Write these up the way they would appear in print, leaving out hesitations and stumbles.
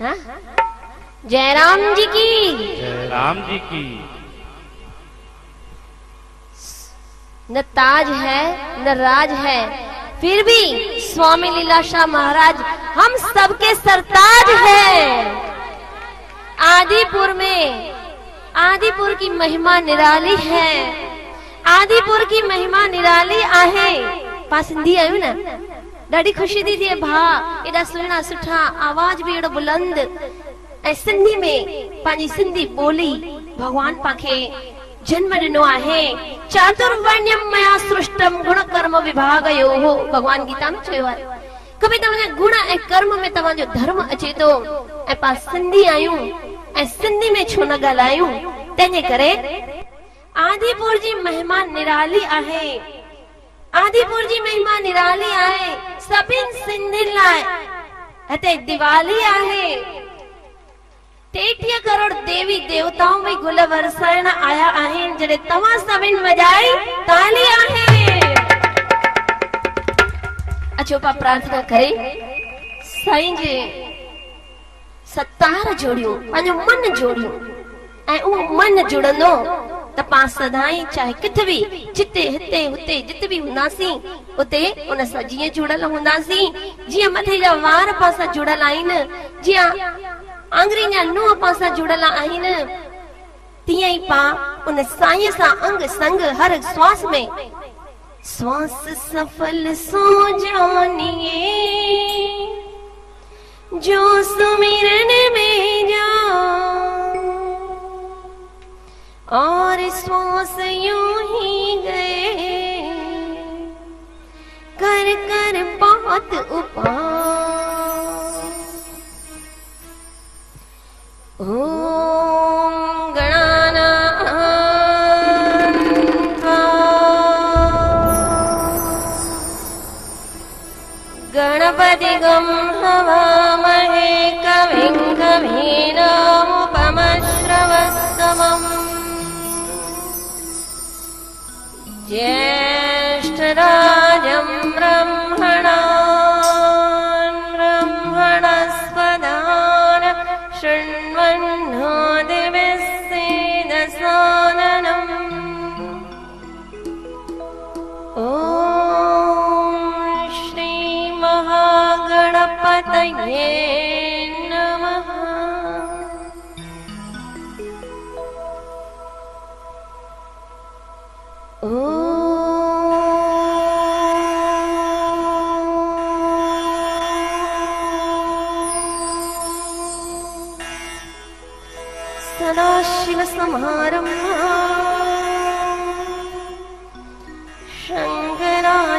हाँ? जयराम जी की, जयराम जी की। न ताज है न राज है, फिर भी स्वामी लीलाशाह महाराज हम सबके सरताज हैं। आदिपुर की महिमा निराली है। आदिपुर की महिमा निराली आहे। पास सिंधी आयो ना, ॾाढी ख़ुशी थी थिए भा, एॾा सुहिणा सुठा आवाज भी एॾो बुलंद ऐं सिंधी में पंहिंजी सिंधी ॿोली भगवान पाखे जन्म ॾिनो आहे। चातुर्वर्ण्यम मया सृष्टम गुण कर्म विभागयोः, भगवान गीता में चयो आहे। कभी तव्हांजा गुण ऐं कर्म में तव्हांजो धर्म अचे थो ऐं पास सिंधी आहियूं ऐं सिंधी में छो न ॻाल्हायूं। तंहिंजे करे आदिपुर जी महिमा निराली आहे। आदिपुर जी महिमा निराली आहे सभिनि सिंधियुनि लाइ। हिते दिवाली आहे। 33 करोड़ देवी देवताओं में गुल वरसाइण आया आहिनि। जॾहिं तव्हां सभिनि वॼाई ताली आहे। अचो पा प्रार्थना करे साईं जे सतार जोड़ियूं, पंहिंजो मन जोड़ियूं ऐं उहो मन जुड़ंदो त पाण सदाई चाहे किथे बि, जिते हिते हुते जिते बि हूंदासीं उते उन सां जीअं जुड़ल हूंदासीं। जीअं मथे जा वार पासा जुड़ल आहिनि, जीअं आंगुरियुनि जा नूह पासा जुड़ल आहिनि, तीअं ई पाण उन साईं सां अंग संग हर श्वास में श्वास सफल सो जानिए जो सुमिरन में जा, और श्वास यूं ही गए कर कर बहुत उपाय। ओम गणानां त्वा गणपतिगं हवामहे कविं कवीनामुपमश्रवस्तमम्। ज्येष्ठराजं ब्रह्मणस्पदान शृण्वन्नो दिव्यसेदसादनम्। ॐ श्री महागणपतये नमः। सदाशिवसमारम्भाम् शङ्कराचार्यमध्यमाम्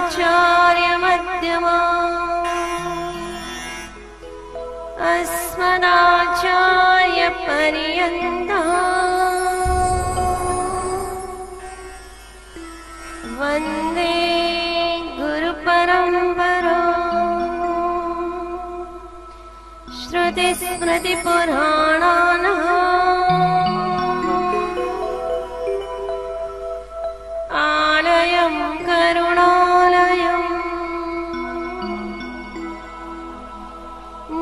अस्मदाचार्यपर्यन्ताम् वन्दे गुरुपरम्पराम्। श्रुतिस्मृतिपुराणानाम् आलयं करुणालयम्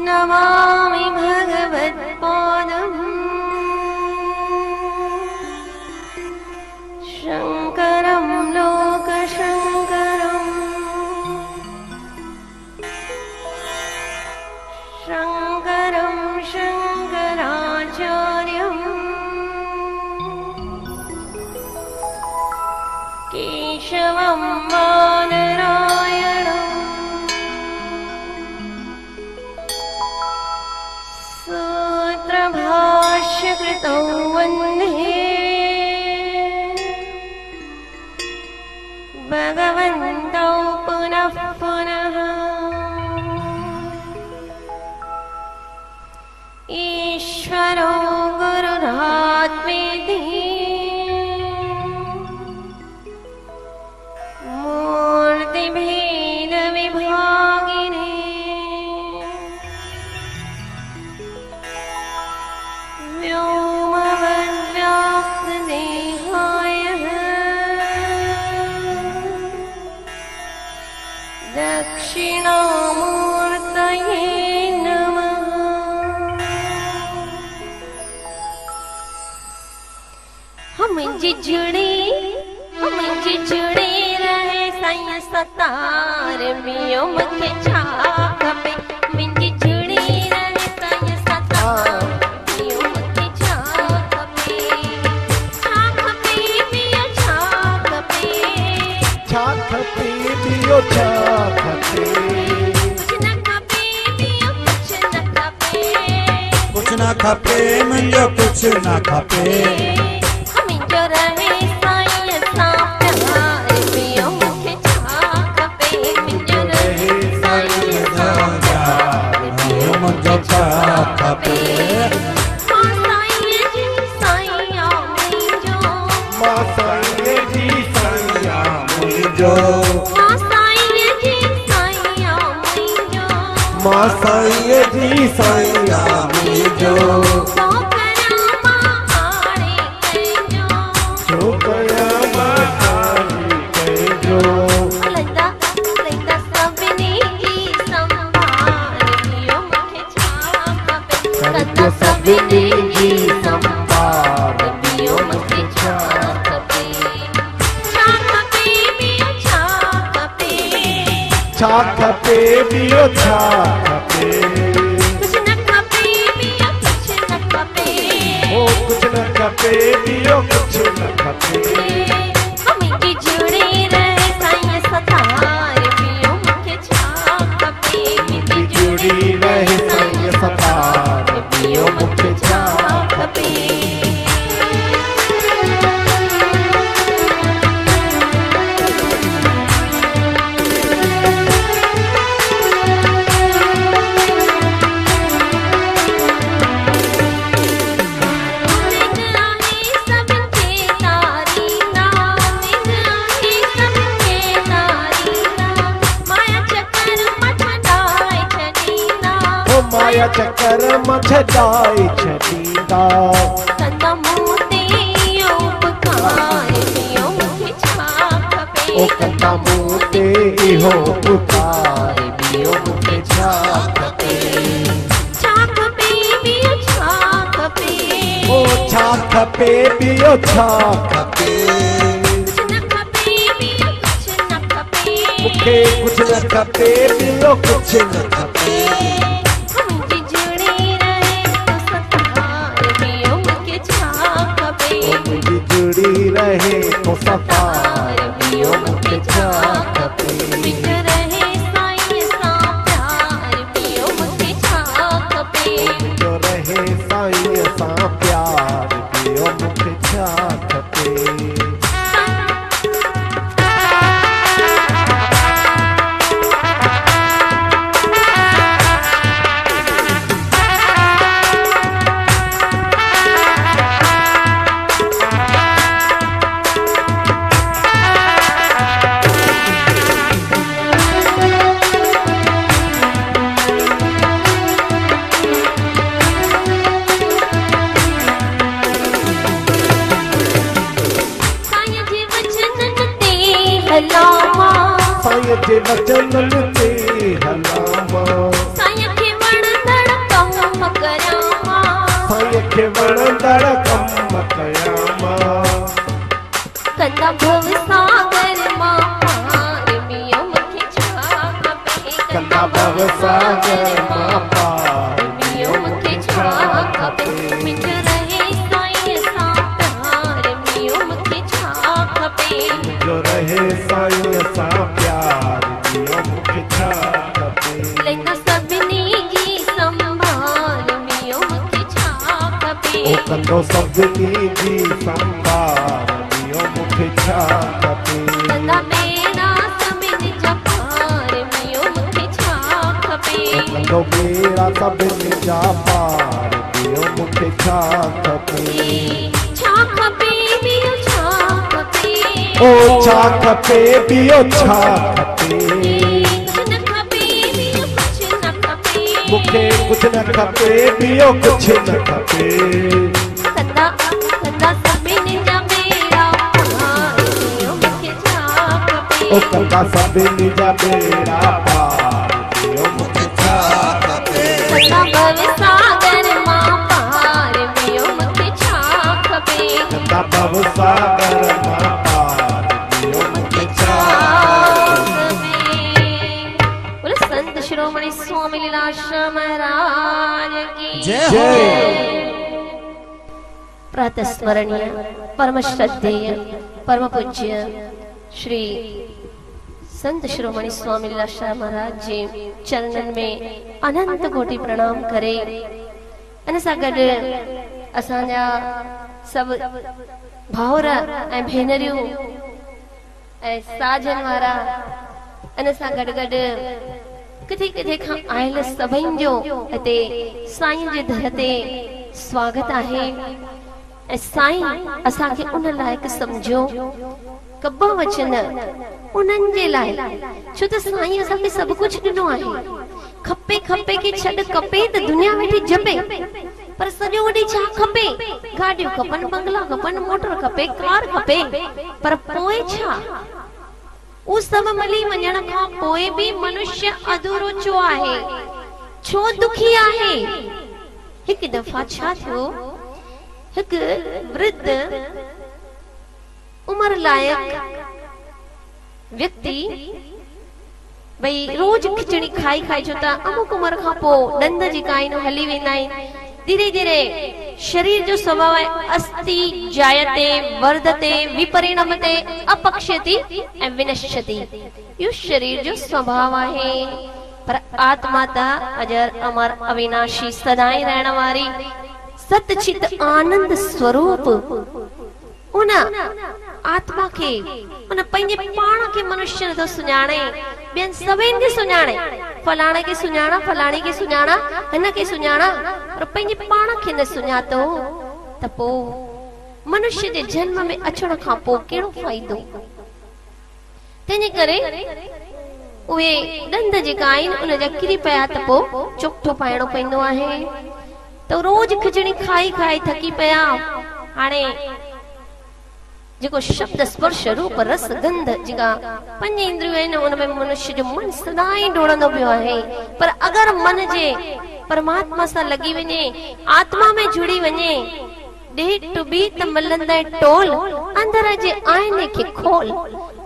नमामि भगवत्पादम् शङ्करं लोकशङ्करम्। शङ्करं शङ्कराचार्यम् केशवं बादरायणम् सूत्रभाष्यकृतौ वन्दे भगवन्तौ पुनः पुनः। ईश्वरो गुरुरात्मेति मूर्तिभेदविभागिने व्योमवद्व्याप्तदेहाय दक्षिणामूर्तये नमः। मुंहिंजी जुड़ी रहे साईं सतार मियो मूंखे छा खपे मुंहिंजी जुड़ी रहे साईं सतार मियो मूंखे छा खपे मियो छा खपे छा खपे मियो छा खपे कुछ न खपे मुंहिंजो कुछ न खपे मुंहिंजो रहे साईं सां प्यार मियो मूंखे छा खपे मुंहिंजो रहे साईं सां प्यार मियो मुंहिंजो छा खपे मां साईं जी साईं मुंहिंजो मां साईं जी साईं मुंहिंजो मां साईं जी साईं मुंहिंजो मां साईं जी साईं मुंहिंजो सभिनी जी संभाल मियो मूंखे छा खपे छा खपे मियो छा खपे छा खपे मियो छा खपे कुछ न खपे मियो कुछ न खपे ओ कुछ न खपे मियो कुछ न खपे मुंहिंजी जुड़ी रहे साईं सतार मियो मूंखे छा खपे मुंहिंजी जुड़ी रहे साईं सतार मियो मूंखे छा खपे माया चक्कर मछदाई छॾींदा कंदा मूं ते उपकार मियो मूंखे छा खपे ओ कंदा मूं ते इहो उपकार मियो मूंखे छा खपे छा खपे मियो छा खपे ओ छा खपे मियो छा खपे कुछ न खपे मियो कुछ न खपे मूंखे कुछ न खपे मियो कुछ न खपे मुंहिंजी जुड़ी रहे तो सफ़ार मियो मूंखे छा खपे मुंहिंजो रहे साईं सां प्यार मियो मूंखे छा खपे मुंहिंजो रहे साईं सां प्यार मियो मूंखे छा खपे साईं जे वचननि ते हलां साईं खे वणंदड़ कम कयां साईं खे वणंदड़ कम कयां कंदा भव सागर मां पार मियो मूंखे छा खपे कंदा भव सागर मां पार मियो मूंखे छा खपे मुंहिंजो रहे साईं सां प्यार मियो मूंखे छा खपे जो रहे साईं सां प्यार मियो मूंखे छा खपे लेंदा सभिनी जी संभाल मियो मूंखे छा खपे ओ कंदो सभिनी जी संभाल मियो मूंखे छा खपे कंदा बेड़ा सभिनी जा पार मियो मूंखे छा खपे कंदो बेड़ा सभिनी जा पार मियो मूंखे छा खपे छा खपे मियो छा खपे ओ छा खपे मियो छा खपे कुछ न खपे मियो कुछ न खपे मूंखे कुछ न खपे मियो कुछ न खपे कंदा सभिनी जा बेड़ा पार मियो मूंखे छा खपे ओ कंदा सभिनी जा बेड़ा पार मियो मूंखे छा खपे कंदा भव सागर मां पार मियो मूंखे छा खपे कंदा भव सागर जय हो। प्रातः स्मरणीय परम श्रद्धेय परम पूज्य श्री संत शिरोमणि स्वामी लीलाशाह महाराज जी चरणन में अनंत कोटि प्रणाम करे। इन सां गॾु असांजा सब भाउर ऐं भेनरियूं ऐं साजन वारा इन सां गॾु गॾु किथे किथे खां आयल सभई जो हिते साईं जे दर ते स्वागत आहे। ऐं साईं असांखे उन लाइक़ समझो कब्बा वचन उन्हनि जे लाइ, छो त साईं असांखे सभु कुझु ॾिनो आहे। खपे खपे की छॾ खपे त दुनिया वेठी जपे, पर सॼो ॾींहुं छा खपे? गाॾियूं खपनि, बंगला खपनि, मोटर खपे, कार खपे, पर पोइ छा? उहो सभु मिली वञण खां पोइ बि मनुष्य अधूरो छो आहे, छो दुखी आहे? हिकु दफ़ा छा थियो, हिकु वृद्ध उम्र लायक व्यक्ति भई रोज खिचड़ी खाई खाई छो त अमुक उम्र खां पोइ ॾंद जेका आहिनि हली वेंदा आहिनि। धीरे धीरे शरीर जो स्वभाव आहे अस्ति जायते वर्धते विपरिणमते अपक्षति ऐं विनश्यति। इहो शरीर जो स्वभाव आहे, पर आत्मा त अजर अमर अविनाशी सदाई रहण वारी सतचित आनंद स्वरूप उन आत्मा के उन पंहिंजे पाण के मनुष्य नथो सुञाणे, ॿियनि सभिनि खे सुञाणे। फलाणे खे सुञाणा, फलाणी खे सुञाणा, हिन खे सुञाणा, पर पंहिंजे पाण खे न सुञातो त पोइ मनुष्य जे जन्म में अचण खां पोइ कहिड़ो फ़ाइदो? तंहिंजे करे उहे ॾंद जेका आहिनि उन जा किरी पिया त पोइ चोखो पाइणो पवंदो आहे। त रोज खिचड़ी खाई खाई थकी पिया। हाणे जेको शब्द स्पर्श रूप रस गंध जेका पंज इंद्रियूं आहिनि उनमें मनुष्य जो मन सदाई डोड़ंदो पियो आहे। पर अगरि मन जे परमात्मा सां लॻी वञे, आत्मा में जुड़ी वञे, डेट टू बी त मिलंदे टोल, अंदर जे आईने खे खोल,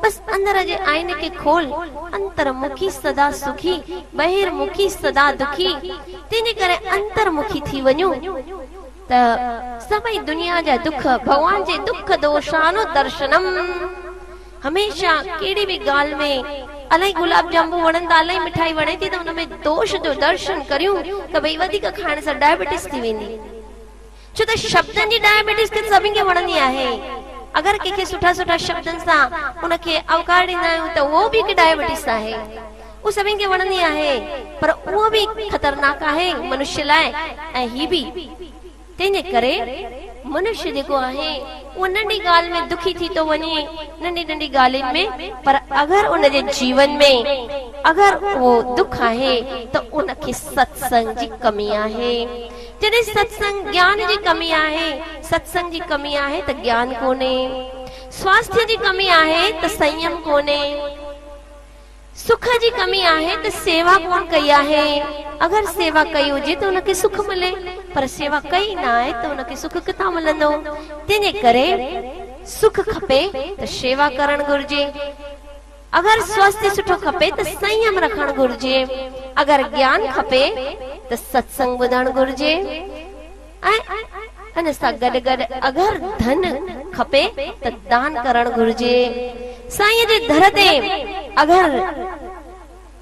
बस अंदर जे आईने खे खोल। अंतर्मुखी सदा सुखी, बहिर्मुखी सदा दुखी। तंहिंजे करे अंतर्मुखी थी वञो त सभई दुनिया जा दुख, भगवान जे दुख दोषानो दर्शनम। हमेशा कहिड़ी बि ॻाल्हि में अलाई गुलाब जामुन वणंदा, अलाई मिठाई वणे थी त हुनमें दोष जो दर्शन करियूं त भई वधीक खाइण सां डायबिटीज थी वेंदी, छो त शब्दनि जी डायबिटीज खे सभिनि खे वणंदी आहे। अगरि कंहिंखे सुठा सुठा शब्दनि सां उनखे अवकार ॾींदा आहियूं त उहो बि हिकु डायबिटीज आहे, उहो सभिनि खे वणंदी आहे, पर उहो बि ख़तरनाक आहे मनुष्य लाइ। ऐं ही बि तंहिंजे करे मनुष्य जेको आहे उहो नंढी ॻाल्हि में दुखी थी थो वञे, नंढी नंढी ॻाल्हियुनि में। पर अगरि उनजे जीवन में अगरि उहो दुख आहे त उनखे सत्संग जी कमी आहे। जॾहिं सत्संग ज्ञान जी कमी आहे, सत्संग जी कमी आहे त ज्ञान कोन्हे, स्वास्थ्य जी कमी आहे त संयम कोन्हे, सुख जी कमी आहे त सेवा कोन कई आहे। अगरि सेवा कई हुजे त उनखे सुख मिले, पर सेवा कई न आहे त उनखे सुख किथां मिलंदो? तंहिंजे करे सुख खपे त सेवा करणु घुर्जे, अगरि स्वास्थ्य सुठो खपे त संयम रखणु घुर्जे, अगरि ज्ञान खपे त सत्संग ॿुधणु घुर्जे। ऐं हिन सां गॾु गॾु अगरि धन खपे त दान करणु घुर्जे। साईं जे दर ते अगरि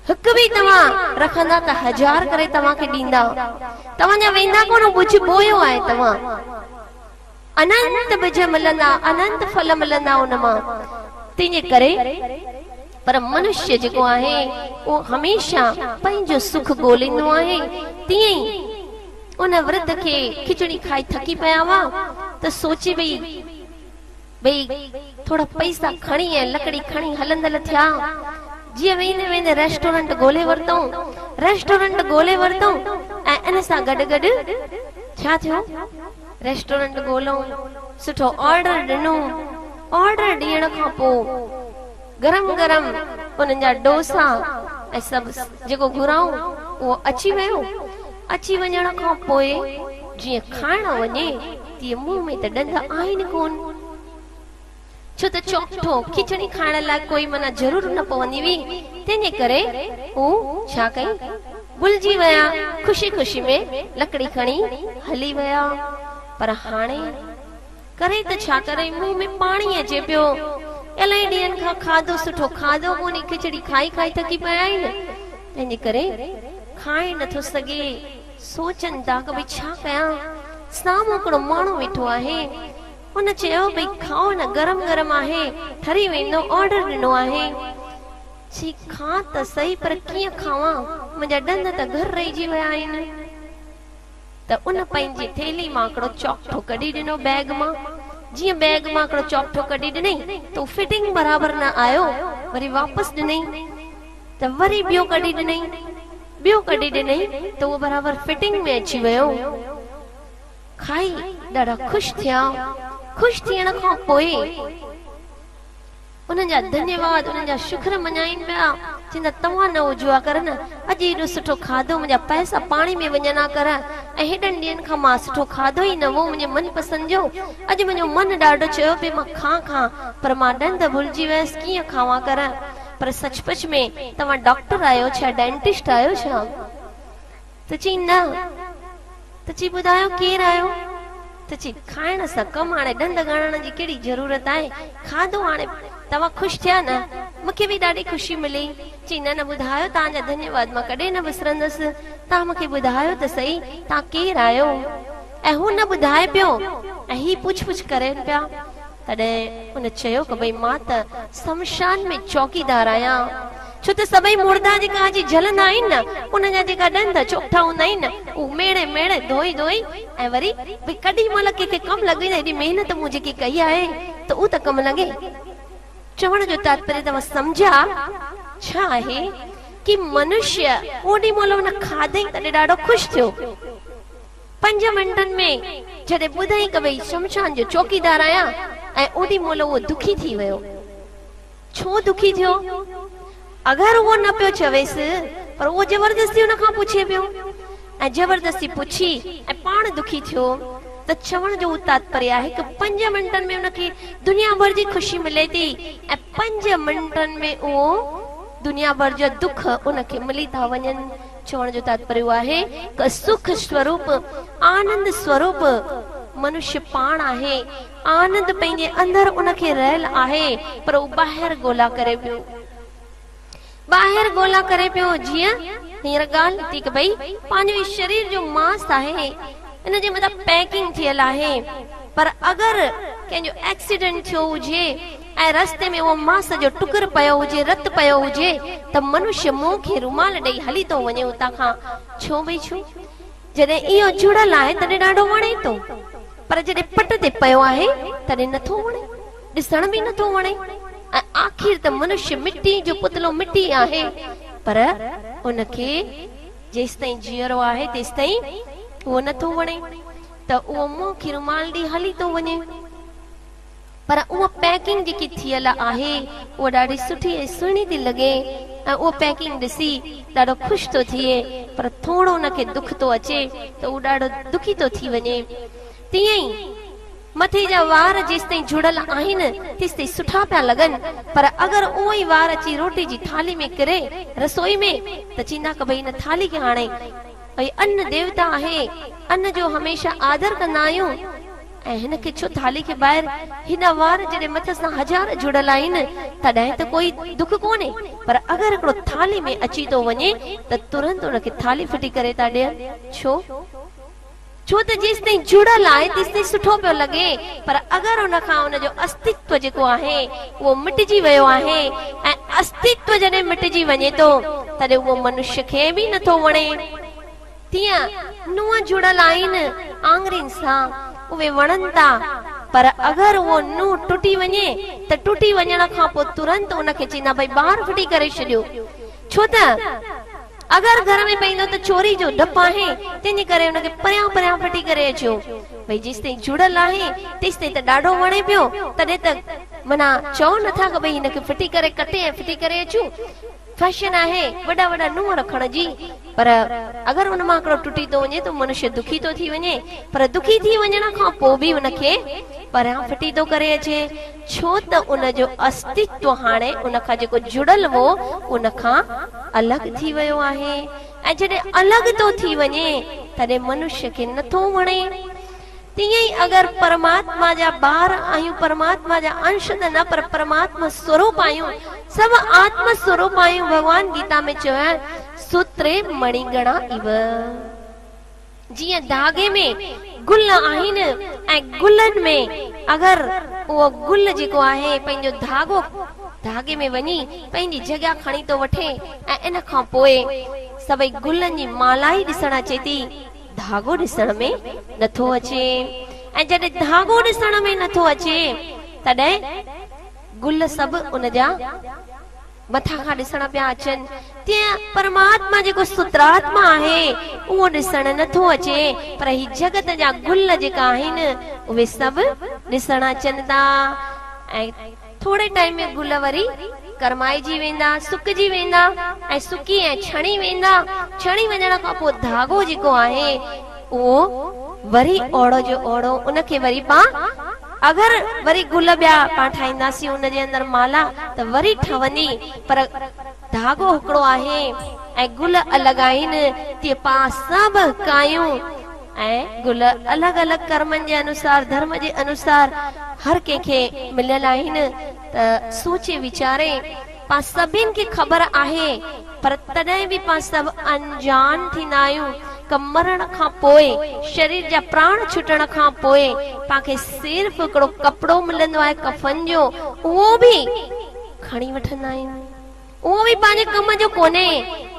हिकु बि तव्हां रखंदा त 1000 करे तव्हांखे ॾींदा, तव्हांजा वेंदा कोन, बुझ बोयो आहे तव्हां। अनंत बिज मिलंदा, अनंत फल मिलंदा उन मां। तंहिंजे करे पर मनुष्य जेको आहे उहो हमेशा पंहिंजो सुख ॻोल्हींदो आहे। तीअं ई उन वृद्ध खे खिचड़ी खाई थकी पिया हुआ त सोचे भई थोड़ा पैसा खणी ऐं लकड़ी खणी हलंदल थिया। जीअं वेंदे वेंदे रेस्टोरेंट ॻोल्हे वरितऊं, रेस्टोरेंट ॻोल्हे वरितऊं। ऐं इन सां गॾु गॾु छा थियो, रेस्टोरेंट ॻोल्हऊं, सुठो ऑर्डर ॾिनो। ऑर्डर ॾियण खां पोइ गरम गरम उन्हनि जा डोसा ऐं सभु जेको घुराऊं उहो अची वियो। अची वञण खां पोइ जीअं खाइण वञे तीअं मुंहं में त ॾंद आहिनि कोन, छो त चोखो खिचड़ी खाइण लाइ कोई मना ज़रूर न पवंदी हुई। तंहिंजे करे हू छा कई, भुलिजी विया, खुशी खुशी में लकड़ी खणी हली विया। पर हाणे करे त छा करे, मुंह में पाणी अचे पियो। इलाही ॾींहंनि खां खाधो सुठो खाधो कोन्हे, खिचड़ी खाई खाई थकी पिया आहिनि, तंहिंजे करे खाए नथो सघे। सोचनि था कि भई छा कयां। साम्हूं हिकिड़ो माण्हू वेठो आहे, हुन चयो भई खाओ न, गरम गरम आहे, ठरी वेंदो, ऑर्डर ॾिनो आहे। जी खा त सही, पर कीअं खावां, मुंहिंजा ॾंद त घर रहिजी विया आहिनि। त उन पंहिंजी थैली मां हिकिड़ो चौकठो कढी ॾिनो बैग मां। जीअं बैग मां हिकिड़ो चौकठो कढी ॾिनई त फिटिंग बराबर न आयो, वरी वापसि ॾिनई त वरी ॿियो कढी ॾिनई, ॿियो कढी ॾिनई त उहो बराबर फिटिंग में अची वियो। खाई ॾाढा ख़ुशि थिया। ख़ुशि थियण खां पोइ उन्हनि जा धन्यवाद, उन्हनि जा शुक्र मञाइनि पिया। चवंदा तव्हां न हुजो कर न, अॼु एॾो सुठो खाधो, मुंहिंजा पैसा पाणी में वञना कर, ऐं हेॾनि ॾींहंनि खां मां सुठो खाधो ई न हो मुंहिंजे मन पसंदि जो। अॼु मुंहिंजो मन ॾाढो चयो पियो मां खां, पर मां ॾंद भुलिजी वियसि, कीअं खावां कर। पर सचपच में तव्हां डॉक्टर आहियो छा, डेंटिस्ट आहियो छा? त चई न। त चई ॿुधायो केरु आहियो? त चई खाइण सां कमु, हाणे ॾंद ॻणण जी कहिड़ी ज़रूरत आहे, खाधो हाणे तव्हां ख़ुशि थिया न, मूंखे बि ॾाढी ख़ुशी मिली। चई न ॿुधायो, तव्हांजा धन्यवाद मां कॾहिं न विसरंदसि, तव्हां मूंखे ॿुधायो त सही तव्हां केरु आहियो। ऐं हू न ॿुधाए पियो ऐं ही पुछ करे पिया। तॾहिं उन चयो कि भई मां त शमशान में चौकीदार आहियां। छो त सभई मुर्दा जेका अॼु जलंदा आहिनि न, उनजा जेका ॾंद चोखठा हूंदा आहिनि न, उहे मेड़े मेड़े धोई ऐं वरी भई कॾहिं महिल कंहिंखे कमु लॻे न, हेॾी महिनत मूं जेकी कई आहे त उहो त कमु लॻे। चवण जो तात्पर्य तव्हां सम्झा छा आहे कि मनुष्य ओॾी महिल हुन खाधई तॾहिं ॾाढो ख़ुशि थियो। 5 मिंटनि में जॾहिं ॿुधाई कि भई शमशान जो चौकीदार आहियां, ऐं ओॾी महिल उहो दुखी थी वियो। छो दुखी थियो? अगरि उहो न पियो चवेसि, पर उहो ज़बरदस्ती हुन खां पुछे पियो, ऐं ज़बरदस्ती पुछी ऐं पाण दुखी थियो। त चवण जो तात्पर्य आहे कि 5 मिंटनि में उनखे दुनिया भर जी ख़ुशी मिले थी, ऐं 5 मिंटनि में उहो दुनिया भर जा दुख उनखे मिली था वञनि। चवण जो तात्पर्य आहे कि सुख स्वरूप, आनंद स्वरूप मनुष्य पाण आहे। आनंद पंहिंजे अंदर उनखे रहियल आहे, पर उहो ॿाहिरि ॻोल्हा करे पियो। जीअं हींअर ॻाल्हि थी कि भई पंहिंजो शरीर जो मांस आहे, इन जे मथां पैकिंग थियल आहे, पर अगरि कंहिंजो एक्सीडेंट थियो हुजे ऐं रस्ते में उहो मांस जो टुकर पियो हुजे, रत पियो हुजे, त मनुष्य मुंहं खे रुमाल ॾेई हली थो वञे उतां खां। छो भई छो? जॾहिं इहो जुड़ल आहे तॾहिं ॾाढो वणे थो, पर जॾहिं पट ते पियो आहे तॾहिं नथो वणे, ॾिसण बि नथो वणे। ऐं आख़िर त मनुष्य मिट्टी जो पुतलो मिट्टी आहे, पर उनखे जेसि ताईं जीअरो आहे तेसि ताईं उहो नथो वणे, त उहो मुंहं खे रुमाल ॾेई हली थो वञे। पर उहा पैकिंग जेकी थियल आहे उहा ॾाढी सुठी ऐं सुहिणी थी लॻे, ऐं उहा पैकिंग ॾिसी ॾाढो ख़ुशि थो थिए, पर थोरो उनखे दुख थो अचे त उहो ॾाढो दुखी थो थी वञे। तीअं ई मथे जा वार जेसि ताईं जुड़ल आहिनि तेसि ताईं सुठा पिया लॻनि, पर अगरि उहो ई वार अची रोटी जी थाली में किरे रसोई में, त चवंदा कि भई हिन थाली खे हाणे भई अन्न देवता आहे, अन्न जो हमेशा आदर कंदा आहियूं, ऐं हिनखे छो थाली खे ॿाहिरि, हिन वार जॾहिं मथां सां 1000 जुड़ल आहिनि तॾहिं त कोई दुख कोन्हे, पर अगरि हिकिड़ो थाली में अची थो वञे त तुरंत हुनखे थाली फिटी करे था ॾियनि। छो त जेसि ताईं जुड़ल आहे तेसि ताईं सुठो पियो लॻे, पर अगरि हुनखां हुनजो अस्तित्व जेको आहे उहो मिटिजी वियो आहे, ऐं अस्तित्व जॾहिं मिटिजी वञे थो तॾहिं उहो मनुष्य खे बि नथो वणे। तीअं नुंहं जुड़ल आहिनि आङुरियुनि सां, उहे वणनि था, पर अगरि उहो नुंहुं टुटी वञे त टुटी वञण खां पोइ तुरंत उनखे चवंदा भई ॿाहिरि फिटी करे छॾियो। छो त अगरि घर में पईंदो त चोरी जो डपु आहे, तंहिंजे करे हुनखे परियां परियां फिटी करे अचो। भई जेसि ताईं जुड़ल आहे तेसि ताईं त ॾाढो वणे पियो, तॾहिं त माना चओ नथा कि भई हिनखे फिटी करे कटे ऐं फिटी करे अचूं। फैशन आहे वॾा वॾा नुंहं रखण जी, पर अगरि हुन मां हिकिड़ो टुटी थो वञे त मनुष्य दुखी थो थी वञे, पर दुखी थी वञण खां पोइ बि हुनखे परियां फिटी थो करे अचे। छो त उनजो अस्तित्व हाणे उनखां जेको जुड़ल हो उनखां अलॻि थी वियो आहे। ऐं जॾहिं अलॻि तो थी वञे तॾहिं मनुष्य खे नथो वणे। तीअं ई अगरि परमात्मा जा ॿार आहियूं, परमात्मा जा अंश त न पर परमात्मा स्वरूप आहियूं, सभु आत्म स्वरूप आहियूं। भगवान गीता में चयो आहे सूत्रे मणिगणा इव। जीअं धागे में गुल आहिनि ऐं गुलनि में अगरि उहो गुल जेको आहे पंहिंजो धागो धागे में वञी पंहिंजी जॻह खणी थो वठे ऐं इन खां पोइ सभई गुलनि जी मालाई ॾिसण अचे थी, धागो ॾिसण में नथो अचे। ऐं जॾहिं धागो ॾिसण में नथो अचे तॾहिं गुल सभु उन जा मथा खां ॾिसण पिया अचनि। तीअं परमात्मा जेको सूत्रात्मा आहे उहो ॾिसण नथो अचे, पर ही जगत जा गुल जेका आहिनि उहे सभु ॾिसण अचनि था। ऐं थोरे टाइम में गुल वरी करमाइजी वेंदा, सुकजी वेंदा ऐं सुकी ऐं छणी वेंदा। छणी वञण खां पोइ धागो जेको आहे उहो वरी ओड़ो जो ओड़ो उनखे वरी पां अगरि वरी गुल ॿिया पां ठाहींदासीं उनजे अंदरि माला त वरी ठवंदी, पर धागो हिकिड़ो आहे ऐं गुल अलॻि आहिनि। तीअं पां सभु कायूं ऐं गुल अलॻि अलॻि कर्मनि जे अनुसार, धर्म जे अनुसार हर कंहिंखे मिलियल आहिनि। त सोचे वीचारे पां सभिनि खे ख़बर आहे, पर तॾहिं बि पां सभु अनजान थींदा आहियूं। मरण खां पोइ शरीर जा प्राण छुटण खां पोइ पांखे सिर्फ़ हिकिड़ो कपिड़ो मिलंदो आहे कफन जो, उहो बि खणी वठंदा आहियूं, उहो बि पंहिंजे कम जो कोन्हे।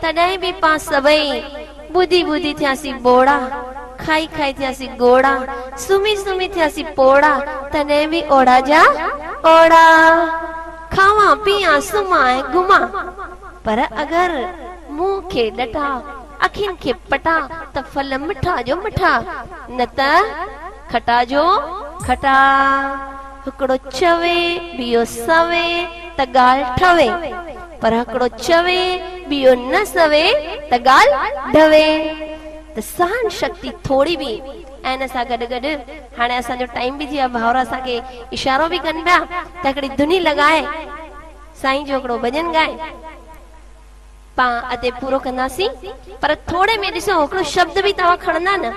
तॾहिं बि पां सभई ॿुधी ॿुधी थियासीं बोड़ा, खाई खाई थियासीं गोड़ा, सुम्ही सुम्ही थियासीं पोड़ा, तॾहिं बि ओड़ा जा ओड़ा, खावां पीआं सुम्हां ऐं घुमां। पर अगरि मुंह खे ॾटा, अखियुनि खे पटा त फल मिठा जो मिठा, न त खटा जो खटा। हिकिड़ो चवे ॿियो सवे त ॻाल्हि ठवे, पर हिकिड़ो चवे ॿियो न सवे त ॻाल्हि ढवे। त सहन शक्ति थोड़ी बि ऐं इन सां गॾु गॾु हाणे असांजो टाइम बि थी वियो, भाउर असांखे इशारो बि कनि पिया त हिकिड़ी धुनी लॻाए साईं जो हिकिड़ो भॼन गाए पां अते पूरो कंदासीं। पर थोड़े में ॾिसो हिकिड़ो शब्द बि तव्हां खणंदा न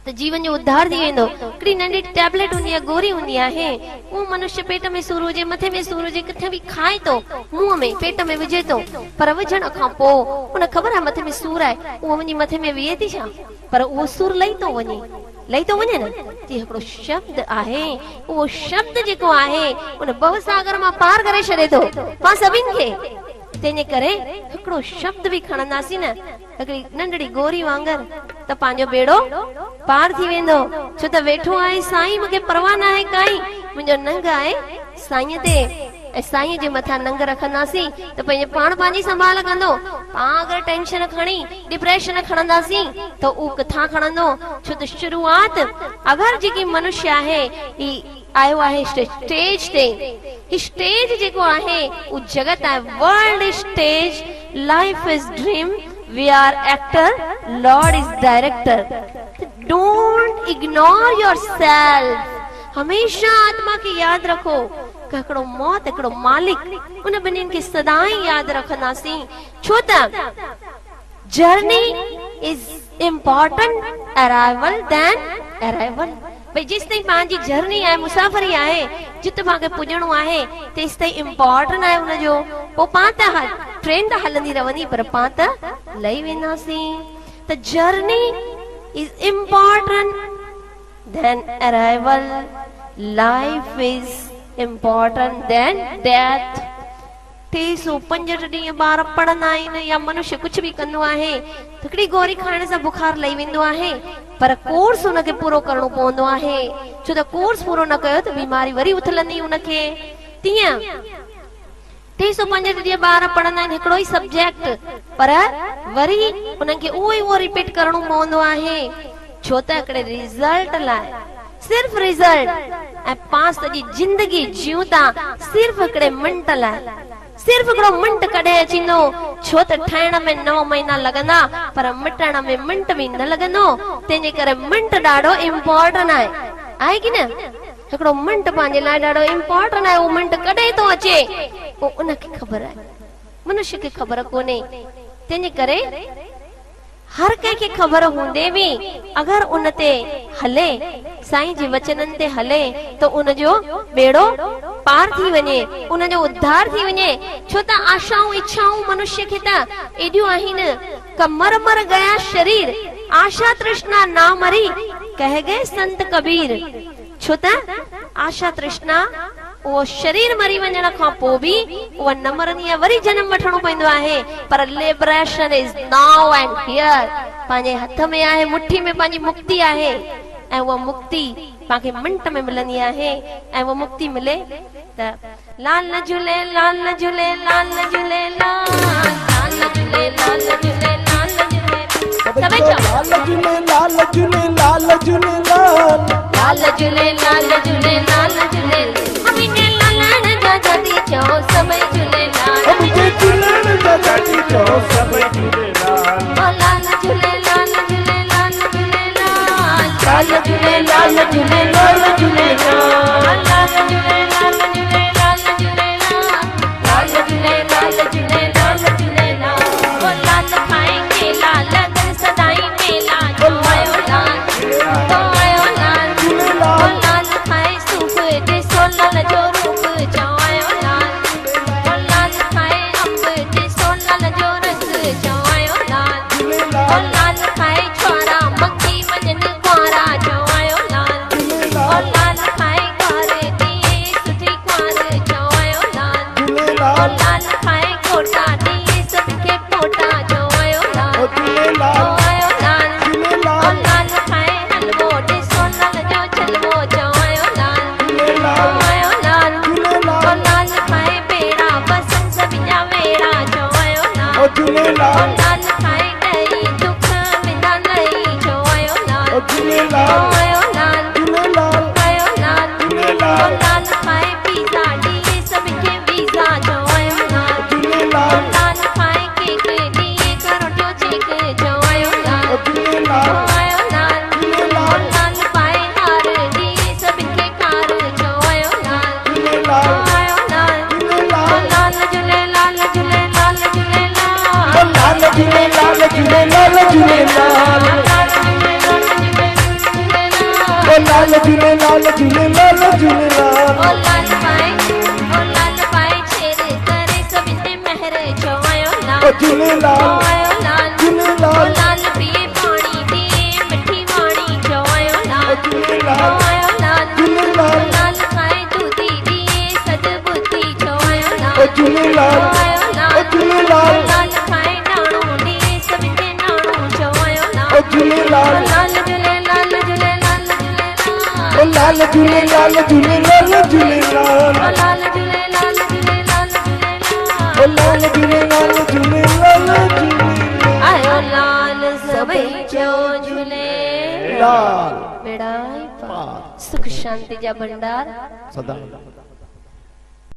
त जीवन जो उद्धार थी वेंदो। हिकिड़ी नंढी टैबलेट हूंदी आहे, गोरी हूंदी आहे, उहो मनुष्य पेट में सूर हुजे, मथे में सूर हुजे, किथे बि खाए थो, मुंहं में पेट में विझे थो, पर विझण खां पोइ उन ख़बर आहे मथे में सूर आहे, उहो वञी मथे में विहे थी छा, पर उहो सूर लही थो वञे, लही थो वञे न। हिकिड़ो शब्द आहे, उहो शब्द जेको आहे उन भव सागर मां पार करे छॾे थो पां सभिनि खे। तंहिंजे करे हिकिड़ो शब्द बि खणंदासीं न, हिकिड़ी नंढड़ी गोरी वांगर, त पंहिंजो बेड़ो पार थी वेंदो। छो त वेठो आहे साईं, मूंखे परवाह न आहे काई, मुंहिंजो नंग आहे साईं ते, ऐं साईं जे मथां नंग रखंदासीं त पंहिंजे पाण पंहिंजी संभाल कंदो। पां अगरि टेंशन खणी डिप्रेशन खणंदासीं त उहो किथां खणंदो। छो त शुरूआत अगरि जेकी मनुष्य आहे ही आयो आहे स्टेज ते, ही स्टेज जेको आहे उहो जगत आहे, world is stage, life is dream, we are actor, lord is director. Don't ignore your self. हमेशा आत्मा खे यादि रखो कि हिकिड़ो मौत, हिकिड़ो मालिक, उन ॿिन्हिनि खे सदाईं यादि रखंदासीं। छो त journey is important, arrival then arrival. भई जेसि ताईं पंहिंजी जर्नी आहे, मुसाफ़िरी आहे, जिते पांखे पुॼणो आहे तेसि ताईं इम्पोर्टेंट आहे हुनजो। पोइ पां त ट्रेन त हलंदी रहंदी, पर पां त लही वेंदासीं। त journey is important then arrival, life is important then death. 365 ॾींहं ॿार पढ़ंदा आहिनि या मनुष्य कुझु बि कंदो आहे, हिकिड़ी गोरी खाइण सां बुखार लही वेंदो आहे, पर कोर्स हुनखे पूरो करणो पवंदो आहे। छो त कोर्स पूरो न कयो त बीमारी वरी उथलंदी हुनखे। तीअं 365 ॾींहं ॿार पढ़ंदा आहिनि हिकिड़ो ई सब्जेक्ट, पर वरी हुनखे उहो रिपीट करणो पवंदो आहे। छो त हिकिड़े रिज़ल्ट लाइ, सिर्फ़ रिज़ल्ट, ऐं पां सॼी जिंदगी जियूं था सिर्फ़ हिकिड़े मिंट लाइ, सिर्फ़ हिकिड़ो मिंट कॾहिं अचींदो। छो त ठाहिण में 9 महीना लॻंदा, पर मिटण में मिंट बि न लॻंदो। तंहिंजे करे मिंट ॾाढो इम्पोर्टेंट आहे की न। हिकिड़ो मिंट पंहिंजे लाइ ॾाढो इम्पोर्टेंट आहे। उहो मिंट कॾहिं थो अचे उहो उनखे ख़बर आहे, मनुष्य खे ख़बर कोन्हे। तंहिंजे करे हर कंहिंखे ख़बर हूंदे बि अगर उन ते हले, साईं जी वचनन ते हले, तो उनजो बेड़ो पार थी वञे, उनजो उद्धार थी वञे। छो त आशाऊं इच्छाऊं मनुष्य खे त एडियूं आहिनि क मर मर गया शरीर, आशा तृष्णा ना मरी, कह गए संत कबीर। छो त आशा तृष्णा वो शरीर मरी वञण खां पोइ बि उहा न मरंदी आहे, वरी जन्म वठणो पवंदो आहे। पर liberation is now and here, पंहिंजे हथ में आहे, मुट्ठी में पंहिंजी मुक्ति आहे। ऐं उहा मुक्ति पांखे मिंट में मिलंदी आहे। ऐं उहा मुक्ति मिले त लाल झूले लाल झूले लाल झूले लाल झूले लाल झूले लाल झूले सभई चओ लाल झूले लाल झूले लाल झूले लाल झूले लाल झूले लाल झूले हमीने लालण जा जदी चओ सभई झूले लाल मुझे झूलण जा जदी चओ सभई झूले लाल लाल झूले लाल झूले लाल झूले लाल झूले लाल झूले लाल झूले लाल झूले लाल झूले लाल झूले लाल झूले लाल झूले लाल झूले वो लाल खाएंगे लाल कर सदाई मेला जो आयो लाल तो आयो लाल वो लाल खाए सूप दे सोलल जो रूप जो आयो लाल वो लाल खाए अंब दे सोलल जो रस जो आयो लाल वो लाल खाए छोरा मक्खी वजन कुआरा जो आयो लाल वो लाल खाए गारे दिए सुठी कुआर जो आयो लाल वो लाल खाए कोटा दिए सबके पोटा जो आयो लाल वो आयो लाल वो लाल खाए हलवो दे सोनल जो चलवो जो आयो लाल वो आयो लाल वो लाल खाए बेड़ा बसन सबिया वेड़ा जो आयो लाल वो लाल खाए डई दुख मिंदा लई जो आयो लाल वो आयो लाल आयो लाल वो लाल खाए पिज़्ज़ा दिए सबके वीज़ा जो आयो लाल वो लाल खाए केक दिए करोटो चेक जो आयो लाल वो आयो लाल वो लाल पाए हार दिए सबके कार जो आयो लाल वो आयो लाल वो लाल झूले लाल झूले लाल झूले लाल लाल झूले लाल झूले लाल झूले लाल लाल झूले लाल झूले लाल झूले लाल ओ लाल पाए छेर करे सभिन ते महर जो आयो लाल झूले ओ लाल आयो लाल झूले ओ लाल लाल पिए पानी दिए मिठी वाणी जो आयो लाल झूले ओ लाल आयो लाल झूले ओ लाल लाल खाए दूधी दिए सद्बुद्धि जो आयो लाल झूले ओ लाल आयो लाल झूले ओ लाल लाल खाए नाणो दिए सभिन ते नाणो जो आयो लाल झूले ओ लाल लाल झूले लाल झूले लाल झूले लाल लाल झूले लाल झूले लाल झूले लाल ओ लाल झूले लाल झूले लाल झूले लाल लाल झूले लाल झूले लाल झूले आयो लाल सभई चओ झूले लाल बेड़ाई पार सुख शांति जा भंडार सदा